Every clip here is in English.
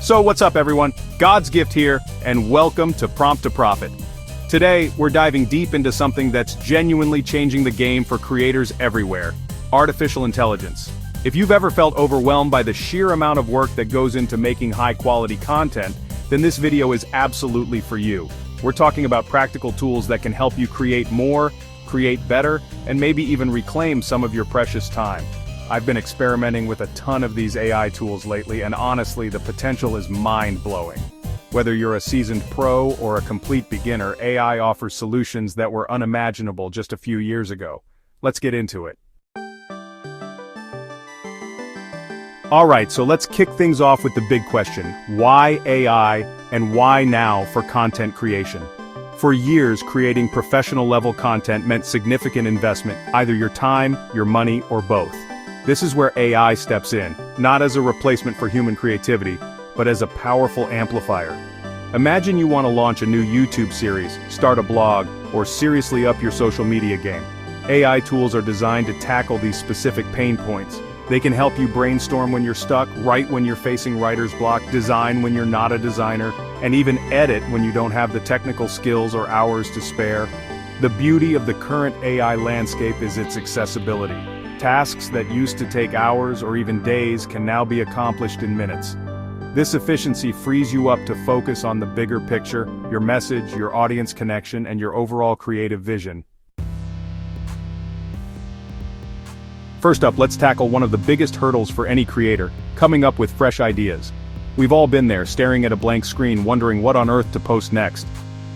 So what's up everyone, God's Gift here, and welcome to Prompt to Profit. Today, we're diving deep into something that's genuinely changing the game for creators everywhere: artificial intelligence. If you've ever felt overwhelmed by the sheer amount of work that goes into making high-quality content, then this video is absolutely for you. We're talking about practical tools that can help you create more, create better, and maybe even reclaim some of your precious time. I've been experimenting with a ton of these AI tools lately, and honestly, the potential is mind-blowing. Whether you're a seasoned pro or a complete beginner, AI offers solutions that were unimaginable just a few years ago. Let's get into it. Alright, so let's kick things off with the big question: why AI, and why now for content creation? For years, creating professional-level content meant significant investment, either your time, your money, or both. This is where AI steps in, not as a replacement for human creativity, but as a powerful amplifier. Imagine you want to launch a new YouTube series, start a blog, or seriously up your social media game. AI tools are designed to tackle these specific pain points. They can help you brainstorm when you're stuck, write when you're facing writer's block, design when you're not a designer, and even edit when you don't have the technical skills or hours to spare. The beauty of the current AI landscape is its accessibility. Tasks that used to take hours or even days can now be accomplished in minutes. This efficiency frees you up to focus on the bigger picture, your message, your audience connection, and your overall creative vision. First up, let's tackle one of the biggest hurdles for any creator: coming up with fresh ideas. We've all been there, staring at a blank screen, wondering what on earth to post next.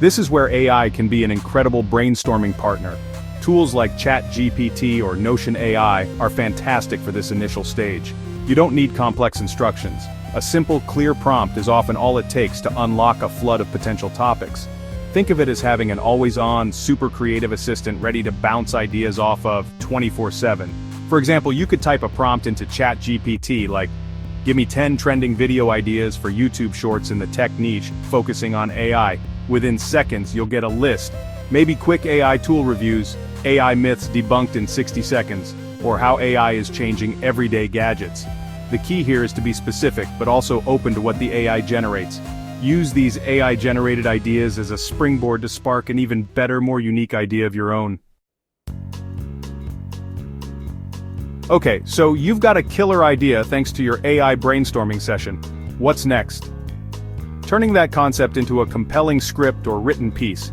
This is where AI can be an incredible brainstorming partner. Tools like ChatGPT or Notion AI are fantastic for this initial stage. You don't need complex instructions. A simple, clear prompt is often all it takes to unlock a flood of potential topics. Think of it as having an always-on, super creative assistant ready to bounce ideas off of 24/7. For example, you could type a prompt into ChatGPT like, "Give me 10 trending video ideas for YouTube shorts in the tech niche, focusing on AI." Within seconds, you'll get a list. Maybe quick AI tool reviews, AI myths debunked in 60 seconds, or how AI is changing everyday gadgets. The key here is to be specific, but also open to what the AI generates. Use these AI-generated ideas as a springboard to spark an even better, more unique idea of your own. Okay, so you've got a killer idea thanks to your AI brainstorming session. What's next? Turning that concept into a compelling script or written piece.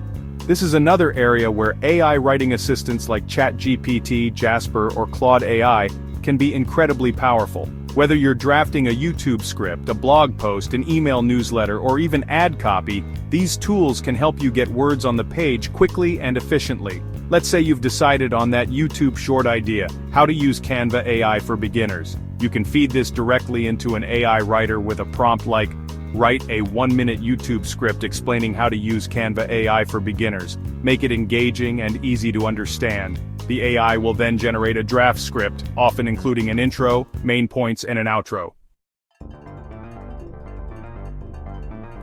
This is another area where AI writing assistants like ChatGPT, Jasper, or Claude AI can be incredibly powerful. Whether you're drafting a YouTube script, a blog post, an email newsletter, or even ad copy, these tools can help you get words on the page quickly and efficiently. Let's say you've decided on that YouTube short idea: how to use Canva AI for beginners. You can feed this directly into an AI writer with a prompt like, "Write a 1-minute YouTube script explaining how to use Canva AI for beginners. Make it engaging and easy to understand." The AI will then generate a draft script, often including an intro, main points, and an outro.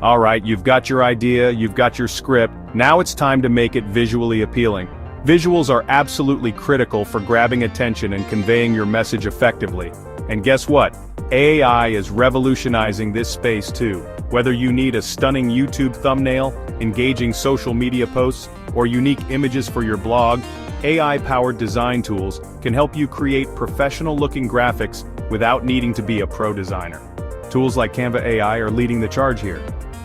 Alright, you've got your idea, you've got your script, now it's time to make it visually appealing. Visuals are absolutely critical for grabbing attention and conveying your message effectively. And guess what? AI is revolutionizing this space too. Whether you need a stunning YouTube thumbnail, engaging social media posts, or unique images for your blog, AI-powered design tools can help you create professional-looking graphics without needing to be a pro designer. Tools like Canva AI are leading the charge here.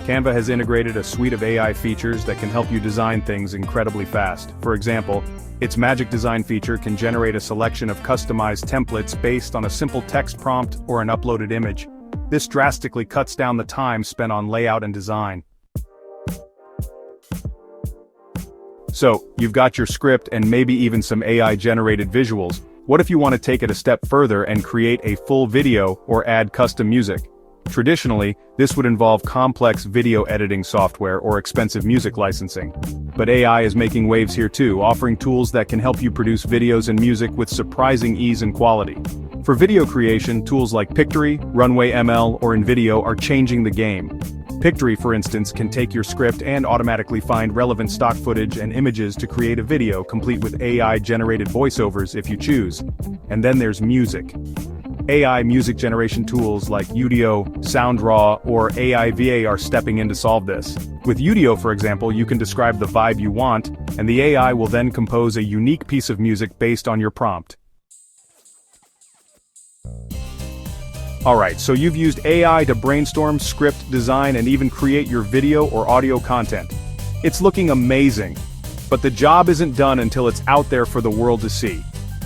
Canva has integrated a suite of AI features that can help you design things incredibly fast. For example, its Magic Design feature can generate a selection of customized templates based on a simple text prompt or an uploaded image. This drastically cuts down the time spent on layout and design. So, you've got your script and maybe even some AI-generated visuals. What if you want to take it a step further and create a full video or add custom music? Traditionally, this would involve complex video editing software or expensive music licensing. But AI is making waves here too, offering tools that can help you produce videos and music with surprising ease and quality. For video creation, tools like Pictory, Runway ML, or InVideo are changing the game. Pictory, for instance, can take your script and automatically find relevant stock footage and images to create a video complete with AI-generated voiceovers if you choose. And then there's music. AI music generation tools like Udio, SoundRaw, or AI VA are stepping in to solve this. With Udio, for example, you can describe the vibe you want, and the AI will then compose a unique piece of music based on your prompt. Alright, so you've used AI to brainstorm, script, design, and even create your video or audio content. It's looking amazing. But the job isn't done until it's out there for the world to see.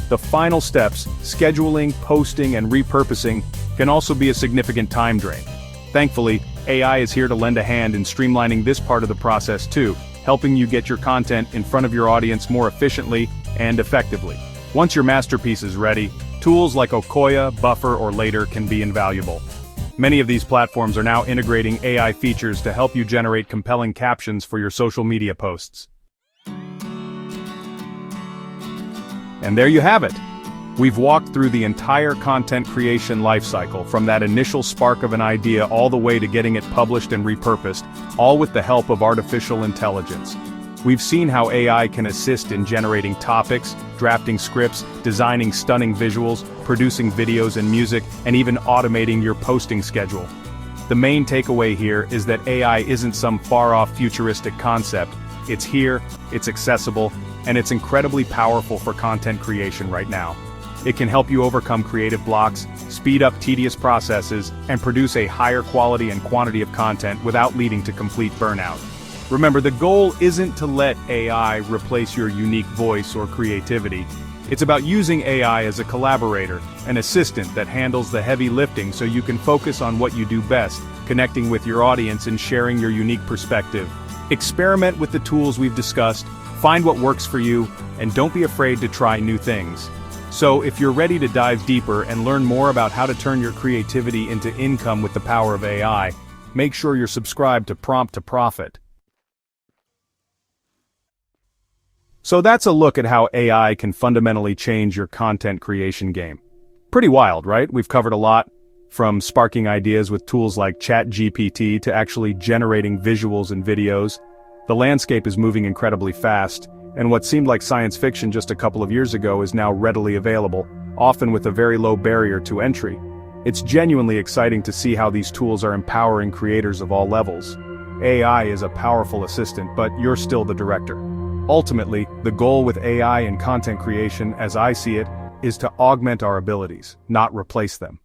The final steps, scheduling, posting, and repurposing, can also be a significant time drain. Thankfully, AI is here to lend a hand in streamlining this part of the process too, helping you get your content in front of your audience more efficiently and effectively. Once your masterpiece is ready, tools like Okoya, Buffer, or Later can be invaluable. Many of these platforms are now integrating AI features to help you generate compelling captions for your social media posts. And there you have it. We've walked through the entire content creation lifecycle, from that initial spark of an idea all the way to getting it published and repurposed, all with the help of artificial intelligence. We've seen how AI can assist in generating topics, drafting scripts, designing stunning visuals, producing videos and music, and even automating your posting schedule. The main takeaway here is that AI isn't some far-off futuristic concept. It's here, it's accessible, and it's incredibly powerful for content creation right now. It can help you overcome creative blocks, speed up tedious processes, and produce a higher quality and quantity of content without leading to complete burnout. Remember, the goal isn't to let AI replace your unique voice or creativity. It's about using AI as a collaborator, an assistant that handles the heavy lifting so you can focus on what you do best, connecting with your audience and sharing your unique perspective. Experiment with the tools we've discussed, find what works for you, and don't be afraid to try new things. So, if you're ready to dive deeper and learn more about how to turn your creativity into income with the power of AI, make sure you're subscribed to Prompt to Profit. So that's a look at how AI can fundamentally change your content creation game. Pretty wild, right? We've covered a lot, from sparking ideas with tools like ChatGPT to actually generating visuals and videos. The landscape is moving incredibly fast, and what seemed like science fiction just a couple of years ago is now readily available, often with a very low barrier to entry. It's genuinely exciting to see how these tools are empowering creators of all levels. AI is a powerful assistant, but you're still the director. Ultimately, the goal with AI and content creation, as I see it, is to augment our abilities, not replace them.